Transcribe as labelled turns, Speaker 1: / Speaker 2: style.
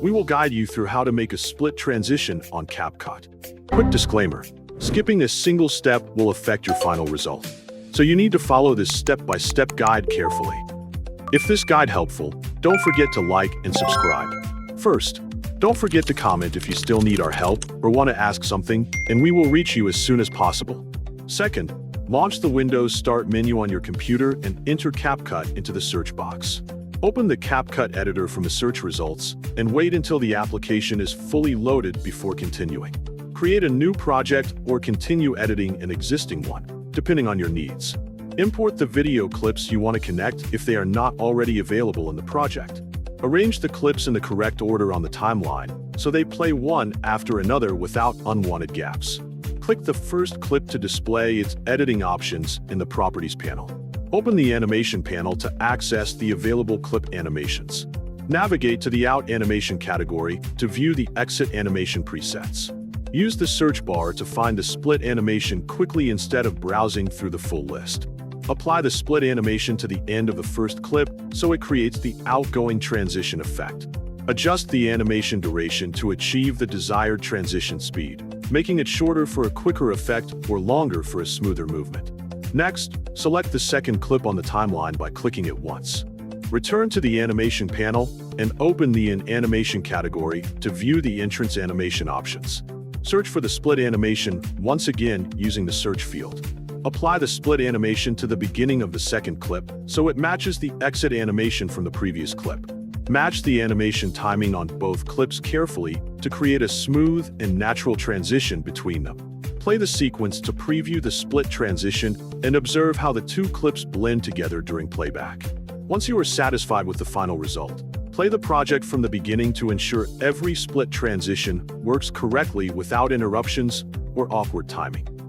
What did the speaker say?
Speaker 1: We will guide you through how to make a split transition on CapCut. Quick disclaimer, skipping a single step will affect your final result, so you need to follow this step-by-step guide carefully. If this guide helpful, don't forget to like and subscribe. First, don't forget to comment if you still need our help or want to ask something, and we will reach you as soon as possible. Second, launch the Windows Start menu on your computer and enter CapCut into the search box. Open the CapCut editor from the search results and wait until the application is fully loaded before continuing. Create a new project or continue editing an existing one, depending on your needs. Import the video clips you want to connect if they are not already available in the project. Arrange the clips in the correct order on the timeline so they play one after another without unwanted gaps. Click the first clip to display its editing options in the Properties panel. Open the Animation panel to access the available clip animations. Navigate to the Out Animation category to view the Exit Animation presets. Use the search bar to find the split animation quickly instead of browsing through the full list. Apply the split animation to the end of the first clip so it creates the outgoing transition effect. Adjust the animation duration to achieve the desired transition speed, making it shorter for a quicker effect or longer for a smoother movement. Next, select the second clip on the timeline by clicking it once. Return to the Animation panel and open the In Animation category to view the entrance animation options. Search for the split animation once again using the search field. Apply the split animation to the beginning of the second clip so it matches the exit animation from the previous clip. Match the animation timing on both clips carefully to create a smooth and natural transition between them. Play the sequence to preview the split transition and observe how the two clips blend together during playback. Once you are satisfied with the final result, play the project from the beginning to ensure every split transition works correctly without interruptions or awkward timing.